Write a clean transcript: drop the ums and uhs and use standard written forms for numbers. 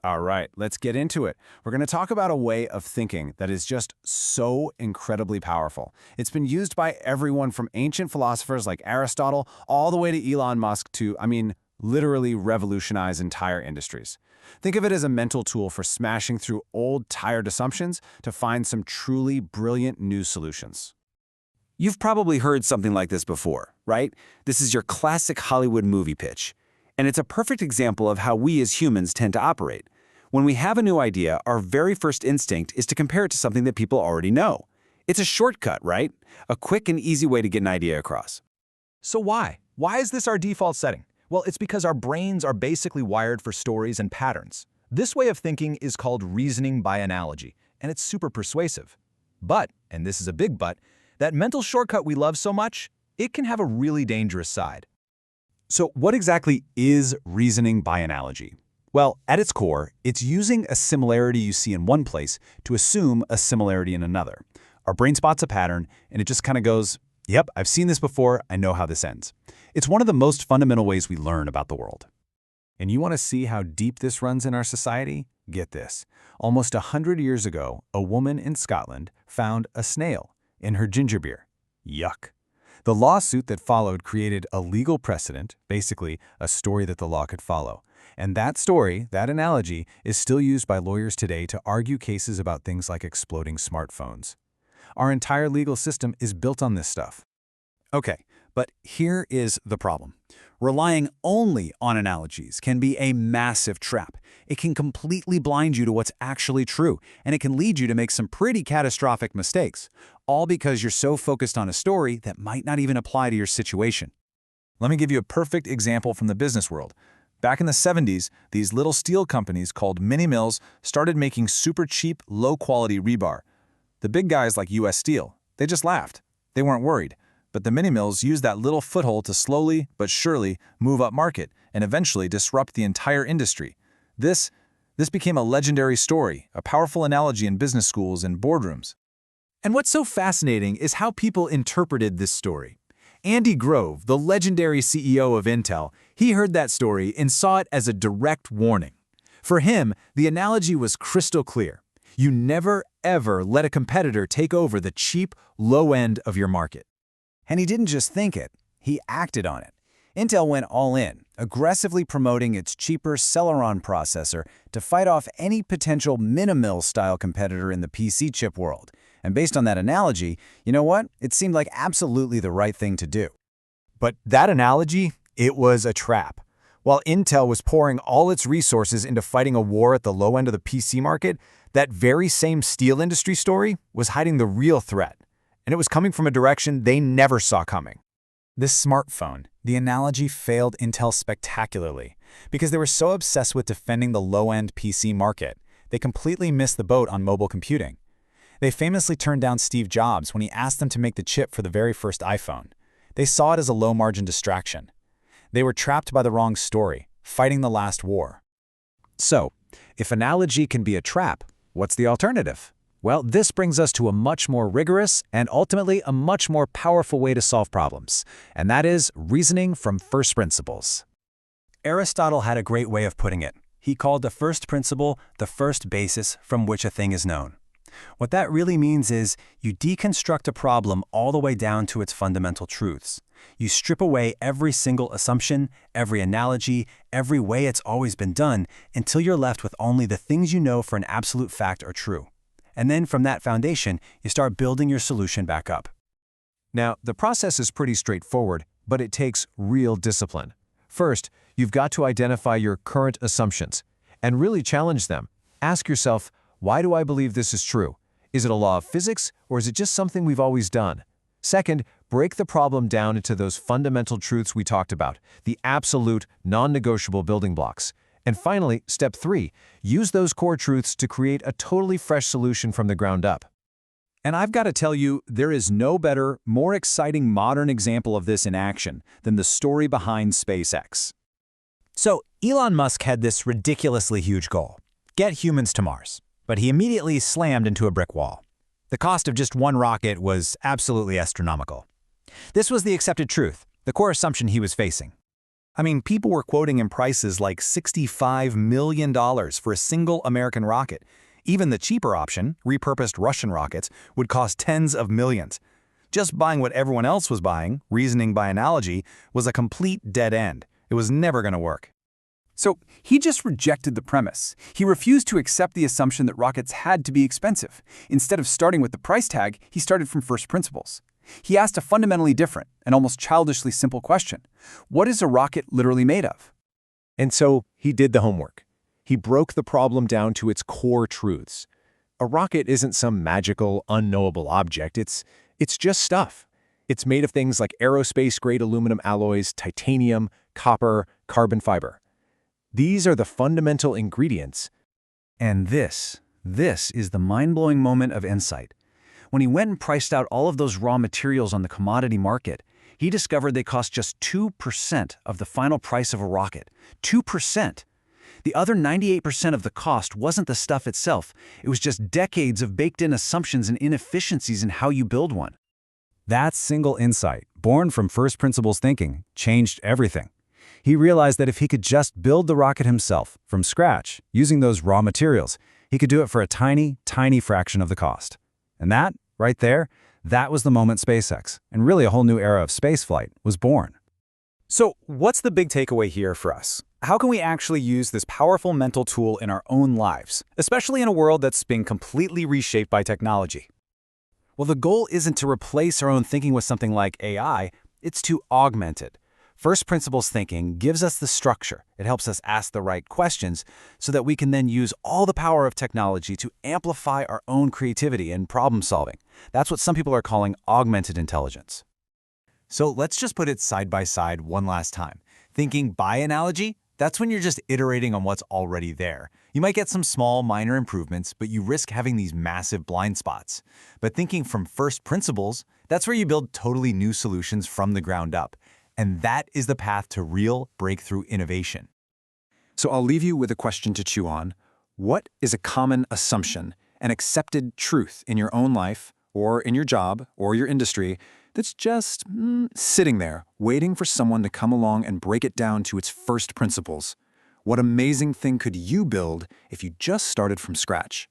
All right, let's get into it. We're going to talk about a way of thinking that is just so incredibly powerful. It's been used by everyone from ancient philosophers like Aristotle all the way to Elon Musk to, literally revolutionize entire industries. Think of it as a mental tool for smashing through old, tired assumptions to find some truly brilliant new solutions. You've probably heard something like this before, right? This is your classic Hollywood movie pitch. And it's a perfect example of how we as humans tend to operate. When we have a new idea, our very first instinct is to compare it to something that people already know. It's a shortcut, right? A quick and easy way to get an idea across. So why? Why is this our default setting? Well, it's because our brains are basically wired for stories and patterns. This way of thinking is called reasoning by analogy, and it's super persuasive. But, and this is a big but, that mental shortcut we love so much, it can have a really dangerous side. So what exactly is reasoning by analogy? Well, at its core, it's using a similarity you see in one place to assume a similarity in another. Our brain spots a pattern, and it just kind of goes, yep, I've seen this before, I know how this ends. It's one of the most fundamental ways we learn about the world. And you want to see how deep this runs in our society? Get this. Almost 100 years ago, a woman in Scotland found a snail in her ginger beer. Yuck. The lawsuit that followed created a legal precedent, basically a story that the law could follow. And that story, that analogy, is still used by lawyers today to argue cases about things like exploding smartphones. Our entire legal system is built on this stuff. Okay, but here is the problem. Relying only on analogies can be a massive trap. It can completely blind you to what's actually true, and it can lead you to make some pretty catastrophic mistakes, all because you're so focused on a story that might not even apply to your situation. Let me give you a perfect example from the business world. Back in the 70s, these little steel companies called mini mills started making super cheap, low-quality rebar. The big guys like US Steel, they just laughed. They weren't worried. But the mini mills used that little foothold to slowly but surely move up market and eventually disrupt the entire industry. This became a legendary story, a powerful analogy in business schools and boardrooms. And what's so fascinating is how people interpreted this story. Andy Grove, the legendary CEO of Intel, he heard that story and saw it as a direct warning. For him, the analogy was crystal clear. You never, ever let a competitor take over the cheap, low end of your market. And he didn't just think it, he acted on it. Intel went all in, aggressively promoting its cheaper Celeron processor to fight off any potential mini-mill-style competitor in the PC chip world. And based on that analogy, you know what? It seemed like absolutely the right thing to do. But that analogy, it was a trap. While Intel was pouring all its resources into fighting a war at the low end of the PC market, that very same steel industry story was hiding the real threat. And it was coming from a direction they never saw coming. This smartphone, the analogy failed Intel spectacularly because they were so obsessed with defending the low-end PC market, they completely missed the boat on mobile computing. They famously turned down Steve Jobs when he asked them to make the chip for the very first iPhone. They saw it as a low-margin distraction. They were trapped by the wrong story, fighting the last war. So, if analogy can be a trap, what's the alternative? Well, this brings us to a much more rigorous and ultimately a much more powerful way to solve problems, and that is reasoning from first principles. Aristotle had a great way of putting it. He called the first principle the first basis from which a thing is known. What that really means is you deconstruct a problem all the way down to its fundamental truths. You strip away every single assumption, every analogy, every way it's always been done, until you're left with only the things you know for an absolute fact are true. And then from that foundation, you start building your solution back up. Now, the process is pretty straightforward, but it takes real discipline. First, you've got to identify your current assumptions and really challenge them. Ask yourself, why do I believe this is true? Is it a law of physics, or is it just something we've always done? Second, break the problem down into those fundamental truths we talked about, the absolute, non-negotiable building blocks. And finally, step 3, use those core truths to create a totally fresh solution from the ground up. And I've got to tell you, there is no better, more exciting modern example of this in action than the story behind SpaceX. So, Elon Musk had this ridiculously huge goal: get humans to Mars. But he immediately slammed into a brick wall. The cost of just one rocket was absolutely astronomical. This was the accepted truth, the core assumption he was facing. I mean, people were quoting him prices like $65 million for a single American rocket. Even the cheaper option, repurposed Russian rockets, would cost tens of millions. Just buying what everyone else was buying, reasoning by analogy, was a complete dead end. It was never going to work. So he just rejected the premise. He refused to accept the assumption that rockets had to be expensive. Instead of starting with the price tag, he started from first principles. He asked a fundamentally different and almost childishly simple question. What is a rocket literally made of? And so he did the homework. He broke the problem down to its core truths. A rocket isn't some magical, unknowable object. It's just stuff. It's made of things like aerospace-grade aluminum alloys, titanium, copper, carbon fiber. These are the fundamental ingredients. And this is the mind-blowing moment of insight. When he went and priced out all of those raw materials on the commodity market, he discovered they cost just 2% of the final price of a rocket. 2%! The other 98% of the cost wasn't the stuff itself. It was just decades of baked-in assumptions and inefficiencies in how you build one. That single insight, born from first principles thinking, changed everything. He realized that if he could just build the rocket himself, from scratch, using those raw materials, he could do it for a tiny, tiny fraction of the cost. And that, right there, that was the moment SpaceX, and really a whole new era of spaceflight, was born. So, what's the big takeaway here for us? How can we actually use this powerful mental tool in our own lives, especially in a world that's been completely reshaped by technology? Well, the goal isn't to replace our own thinking with something like AI, it's to augment it. First principles thinking gives us the structure. It helps us ask the right questions so that we can then use all the power of technology to amplify our own creativity and problem solving. That's what some people are calling augmented intelligence. So let's just put it side by side one last time. Thinking by analogy, that's when you're just iterating on what's already there. You might get some small, minor improvements, but you risk having these massive blind spots. But thinking from first principles, that's where you build totally new solutions from the ground up. And that is the path to real breakthrough innovation. So I'll leave you with a question to chew on. What is a common assumption, an accepted truth in your own life, or in your job, or your industry, that's just sitting there, waiting for someone to come along and break it down to its first principles? What amazing thing could you build if you just started from scratch?